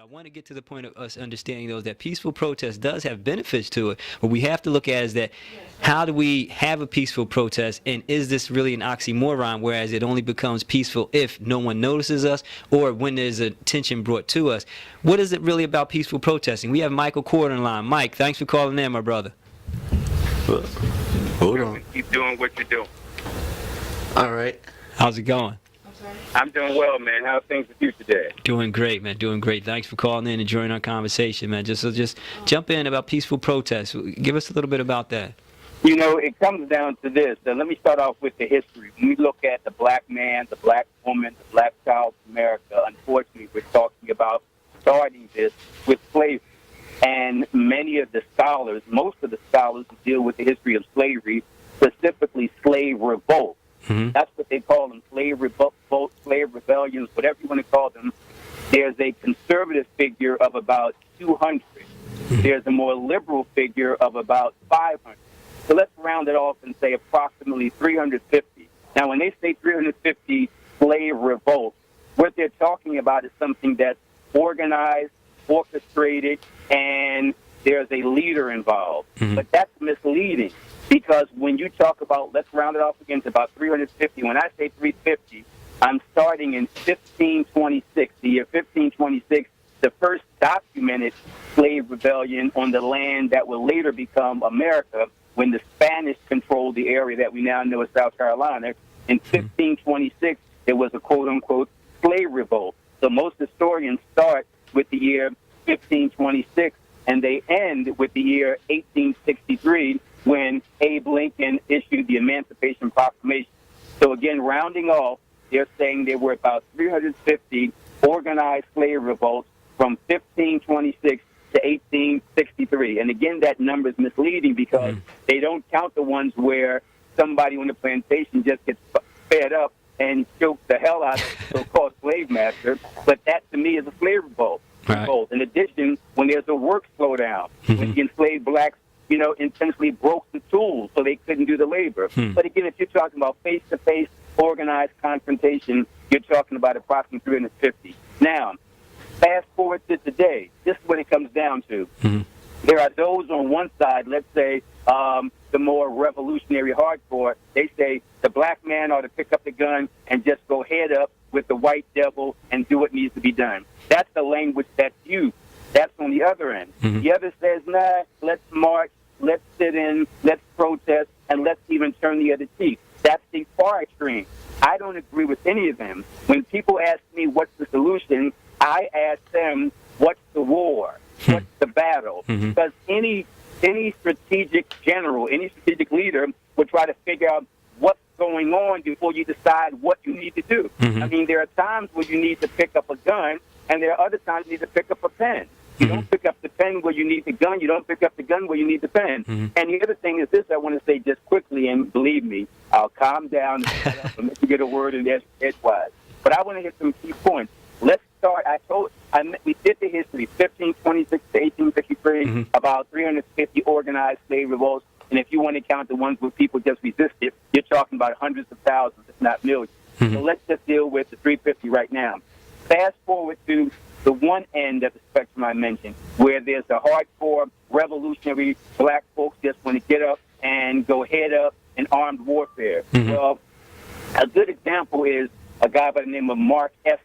I want to get to the point of us understanding, though, that peaceful protest does have benefits to it. What we have to look at is that how do we have a peaceful protest, and is this really an oxymoron, whereas it only becomes peaceful if no one notices us or when there's attention brought to us? What is it really about peaceful protesting? We have Michael Cord on the line. Mike, thanks for calling in, my brother. Hold on. Keep doing what you do. All right. How's it going? I'm doing well, man. How's things with you today? Doing great, man. Doing great. Thanks for calling in and joining our conversation, man. Just jump in about peaceful protests. Give us a little bit about that. You know, it comes down to this. Let me start off with the history. When we look at the black man, the black woman, the black child of America, unfortunately, we're talking about starting this with slavery. And many of the scholars, most of the scholars who deal with the history of slavery, specifically slave revolt. Mm-hmm. That's what they call them, slave revolt, slave rebellions, whatever you want to call them. There's a conservative figure of about 200. There's a more liberal figure of about 500. So let's round it off and say approximately 350. Now, when they say 350 slave revolts, what they're talking about is something that's organized, orchestrated, and there's a leader involved. Mm-hmm. But that's misleading, because when you talk about, let's round it off again to about 350. When I say 350, I'm starting in 1526. The year 1526, the first documented slave rebellion on the land that will later become America when the Spanish controlled the area that we now know as South Carolina. In 1526, there was a quote-unquote slave revolt. So most historians start with the year 1526, and they end with the year 1863, when Abe Lincoln issued the Emancipation Proclamation. So again, rounding off, they're saying there were about 350 organized slave revolts from 1526 to 1863. And again, that number is misleading because they don't count the ones where somebody on the plantation just gets fed up and chokes the hell out of the so-called slave master. But that, to me, is a slave revolt. Right. In addition, when there's a work slowdown, when the enslaved blacks, intentionally broke the tools so they couldn't do the labor. But again, if you're talking about face-to-face organized confrontation, you're talking about approximately 350. Now, fast forward to today, this is what it comes down to. There are those on one side, let's say, the more revolutionary hardcore, they say the black man ought to pick up the gun and just go head up with the white devil and do what needs to be done. That's the language that's used. That's on the other end. The other says, nah, let's march, let's sit in, let's protest, and let's even turn the other cheek. That's the far extreme. I don't agree with any of them. When people ask me what's the solution, I ask them, what's the war? What's the battle? Because any strategic general, any strategic leader would try to figure out what's going on before you decide what you need to do. I mean, there are times where you need to pick up a gun, and there are other times you need to pick up a pen. You don't pick up the pen where you need the gun. You don't pick up the gun where you need the pen. And the other thing is this, I want to say just quickly, and believe me, I'll calm down and shut up and let you get a word in edgewise. But I want to hit some key points. Let's start. We did the history, 1526 to 1863, about 350 organized slave revolts. And if you want to count the ones where people just resisted, you're talking about hundreds of thousands, if not millions. So let's just deal with the 350 right now. Fast forward to the one end of the spectrum I mentioned, where there's the hardcore revolutionary black folks just want to get up and go head up in armed warfare. Well, a good example is a guy by the name of Mark Essex.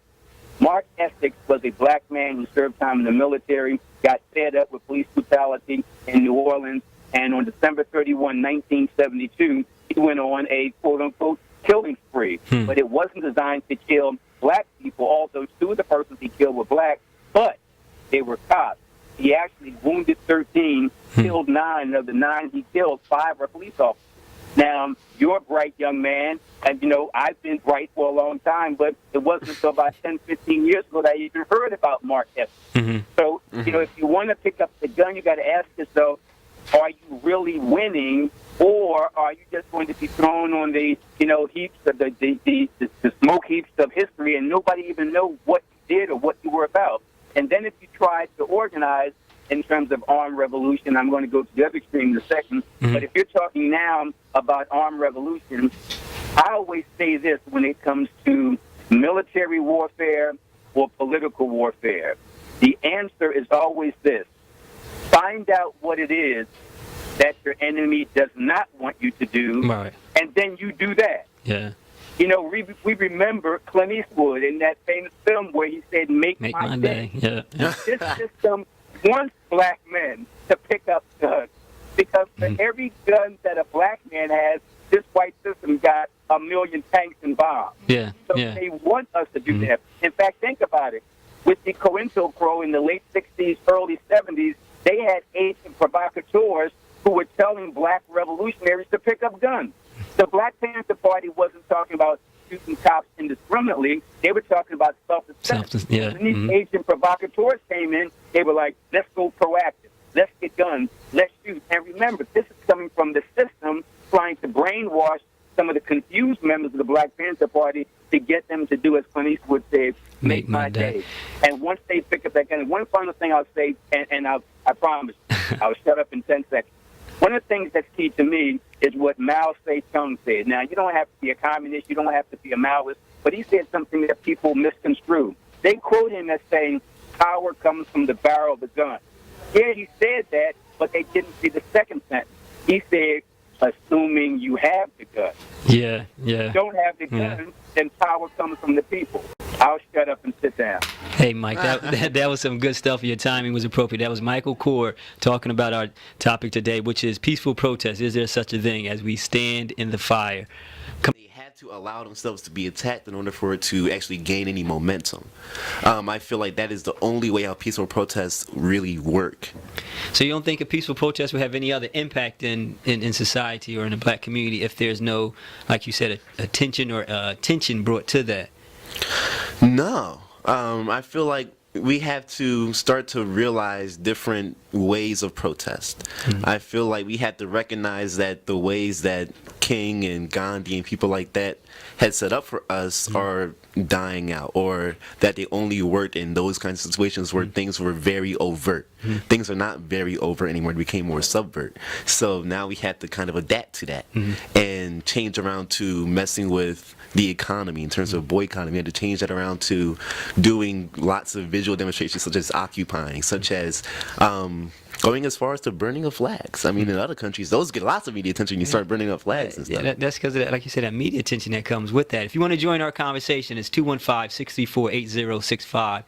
Mark Essex was a black man who served time in the military, got fed up with police brutality in New Orleans, and on December 31, 1972, he went on a quote-unquote killing spree. But it wasn't designed to kill black people, although two of the persons he killed were black, but they were cops. He actually wounded 13, killed 9. Of the 9 he killed, 5 were police officers. Now, you're a bright young man, and, I've been bright for a long time, but it wasn't until about 10, 15 years ago that I even heard about Mark Essex. So, if you want to pick up the gun, you got to ask yourself, are you really winning, or are you just going to be thrown on the, heaps of the smoke heaps of history, and nobody even know what you did or what you were about? And then if you try to organize in terms of armed revolution, I'm going to go to the other extreme in a second, but if you're talking now about armed revolution, I always say this when it comes to military warfare or political warfare. The answer is always this. Find out what it is that your enemy does not want you to do, Right. and then you do that. Yeah. You know, we remember Clint Eastwood in that famous film where he said, make my day. Yeah. This system wants black men to pick up guns because for every gun that a black man has, this white system got 1 million tanks and bombs. Yeah. So Yeah. they want us to do that. In fact, think about it. With the COINTELPRO in the late 60s, early 70s, they had agent provocateurs who were telling black revolutionaries to pick up guns. The Black Panther Party wasn't talking about shooting cops indiscriminately. They were talking about self-defense. Yeah. When these agent provocateurs came in, they were like, let's go proactive. Let's get guns. Let's shoot. And remember, this is coming from the system trying to brainwash some of the confused members of the Black Panther Party to get them to do, as Clint Eastwood said, make my day. And once they pick up that gun, one final thing I'll say, and I promise, I'll shut up in 10 seconds. One of the things that's key to me is what Mao Zedong said. Now, you don't have to be a communist, you don't have to be a Maoist, but he said something that people misconstrue. They quote him as saying, power comes from the barrel of the gun. Yeah, he said that, but they didn't see the second sentence. He said, assuming you have the gun. Yeah. Yeah. Don't have the gun, then power comes from the people. I'll shut up and sit down. Hey, Mike, that was some good stuff. Your timing was appropriate. That was Michael Core talking about our topic today, which is peaceful protest. Is there such a thing as we stand in the fire? They had to allow themselves to be attacked in order for it to actually gain any momentum. I feel like that is the only way how peaceful protests really work. So you don't think a peaceful protest will have any other impact in society or in the black community if there's no, like you said, a tension or tension brought to that? No. I feel like we have to start to realize different ways of protest. I feel like we have to recognize that the ways that King and Gandhi and people like that had set up for us are dying out, or that they only worked in those kinds of situations where things were very overt. Things are not very overt anymore. It became more subvert. So now we have to kind of adapt to that and change around to messing with the economy in terms of boycotting. We had to change that around to doing lots of visual demonstrations, such as occupying, such as going as far as to burning of flags. I mean, in other countries, those get lots of media attention when you start burning up flags and stuff. Yeah, that's because of that, like you said, that media attention that comes with that. If you want to join our conversation, it's 215-634-8065.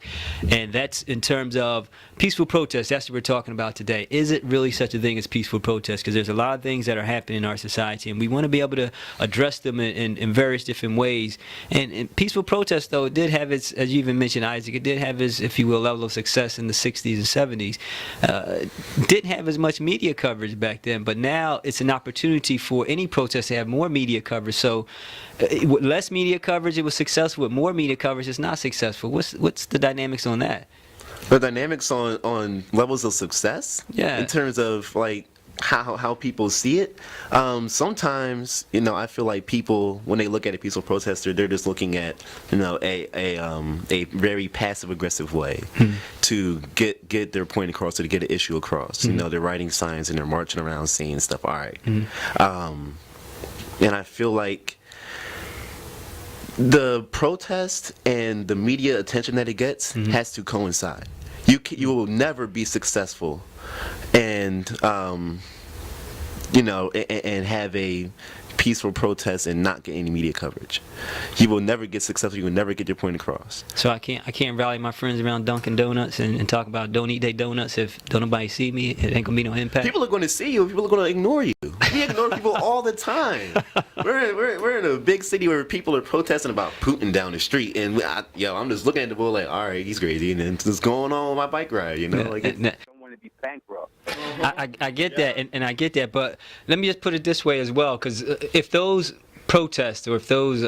And that's in terms of peaceful protest. That's what we're talking about today. Is it really such a thing as peaceful protest? Because there's a lot of things that are happening in our society, and we want to be able to address them in various different ways. And peaceful protest, though, it did have its, as you even mentioned, Isaac, it did have its, if you will, level of success in the 60s and 70s. Didn't have as much media coverage back then, but now it's an opportunity for any protest to have more media coverage. So with less media coverage, it was successful. With more media coverage, it's not successful. What's the dynamics on that? The dynamics on levels of success? Yeah. In terms of, like, how people see it. Sometimes, I feel like people, when they look at a peaceful protester, they're just looking at, a very passive aggressive way to get their point across, or to get an issue across. They're writing signs and they're marching around saying stuff. All right. And I feel like the protest and the media attention that it gets has to coincide. You will never be successful and and have a peaceful protest and not get any media coverage. You will never get successful. You will never get your point across. So I can't rally my friends around Dunkin' Donuts and talk about don't eat their donuts if don't nobody see me. It ain't gonna be no impact. People are going to see you. People are going to ignore you. We ignore people all the time. We're in a big city where people are protesting about Putin down the street, and I'm just looking at the bull like, all right, he's crazy, and then just going on with my bike ride. I don't want to be bankrupt. I get that, and I get that, but let me just put it this way as well, because if those protests or if those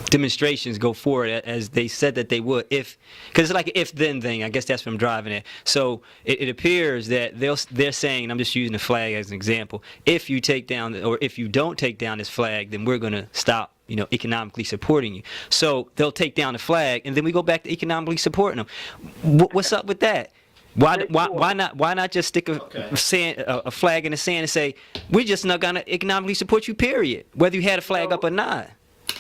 demonstrations go forward as they said that they would, because it's like an if-then thing, I guess that's what I'm driving at. So it appears that they're saying, I'm just using the flag as an example, if you take down, or if you don't take down this flag, then we're going to stop economically supporting you. So they'll take down the flag, and then we go back to economically supporting them. What's up with that? Why not just stick a flag in the sand and say, we're just not going to economically support you, period, whether you had a flag up or not?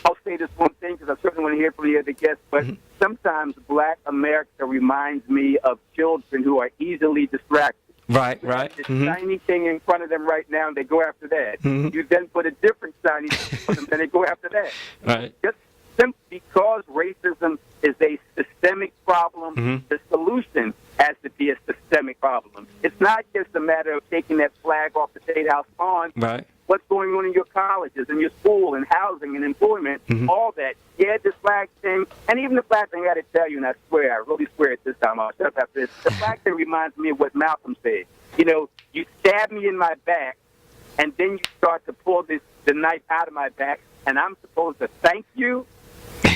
I'll say this one thing because I certainly want to hear from the other guests, but sometimes Black America reminds me of children who are easily distracted. Right, right. This shiny thing in front of them right now, and they go after that. You then put a different shiny thing for them, and they go after that. Right. Just simply because racism is a systemic problem, the solution has to be a systemic problem. It's not just a matter of taking that flag off the State House lawn. Right. What's going on in your colleges, in your school, and housing, and employment, all that. Yeah, this flag thing, and even the flag thing, I got to tell you, and I swear, I really swear it this time, I'll shut up after this. The flag thing reminds me of what Malcolm said. You know, you stab me in my back, and then you start to pull the knife out of my back, and I'm supposed to thank you?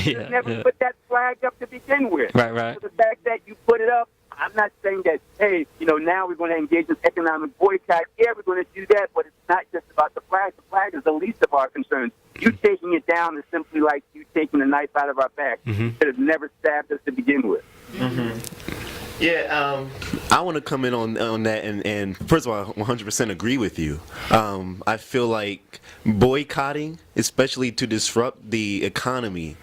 You never put that flag up to begin with. Right, right. So the fact that you put it up, I'm not saying that, hey, you know, now we're going to engage in economic boycott. Yeah, we're going to do that, but it's not just about the flag. The flag is the least of our concerns. You taking it down is simply like you taking a knife out of our back. You should have never stabbed us to begin with. Yeah, I want to come in on that, and first of all, I 100% agree with you. I feel like boycotting, especially to disrupt the economy,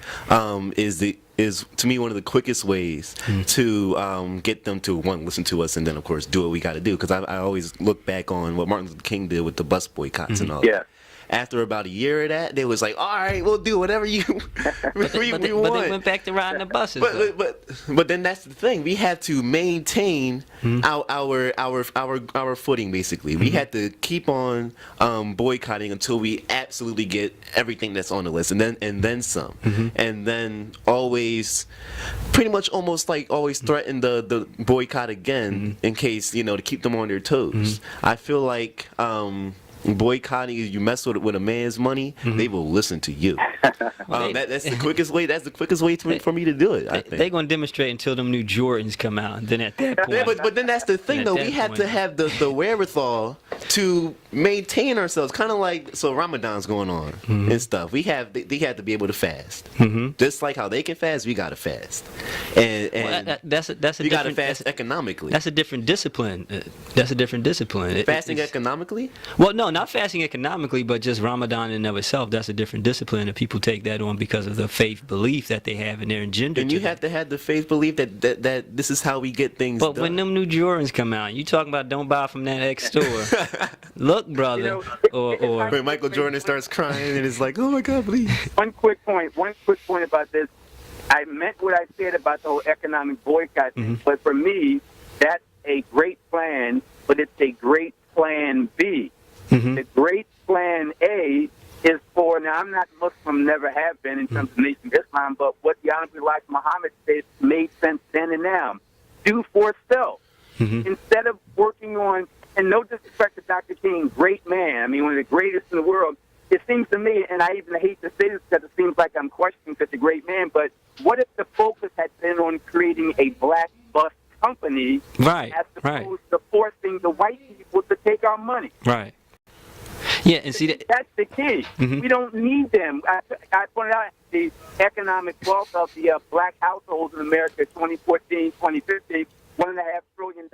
is to me one of the quickest ways to get them to, one, listen to us, and then of course do what we got to do. Because I always look back on what Martin Luther King did with the bus boycotts and all. Yeah. After about a year of that, they was like, all right, we'll do whatever you But they went back to riding the buses. but then that's the thing. We had to maintain our footing. Basically, we had to keep on boycotting until we absolutely get everything that's on the list, and then some, and then always, pretty much almost like always threaten the boycott again in case, you know, to keep them on their toes. I feel like. Boycotting, you mess with a man's money, they will listen to you. That's the quickest way. That's the quickest way for me to do it. I think they're gonna demonstrate until them new Jordans come out, and then at that point. Yeah, but then that's the thing though. We have to have the wherewithal to maintain ourselves. Kind of like, so Ramadan's going on and stuff. They have to be able to fast. Just like how they can fast, we gotta fast. And that's a you gotta different, fast economically. That's a different discipline. That's a different discipline. Fasting economically? Well, no, not fasting economically, but just Ramadan in and of itself. That's a different discipline, and people take that on because of the faith belief that they have in their engender. And you have to have the faith belief that this is how we get things but done. when them new Jordans come out, you talking about don't buy from that X store. Look, brother, or when Michael Jordan starts crying and it's like, oh my God, please. One quick point about this. I meant what I said about the whole economic boycott thing, but for me, that's a great plan, but it's a great plan B. The great plan A is for, now I'm not Muslim, never have been in terms of Nation of Islam, but what the Honorable Elijah Muhammad says made sense then and now. Do for self. Instead of working on, and no disrespect to Dr. King, great man, I mean, one of the greatest in the world, it seems to me, and I even hate to say this because it seems like I'm questioning such a great man, but what if the focus had been on creating a black bus company as opposed to forcing the white people to take our money? Right. Yeah, and see that's the key. We don't need them. I pointed out the economic wealth of the black households in America, 2014, 2015, $1.5 trillion.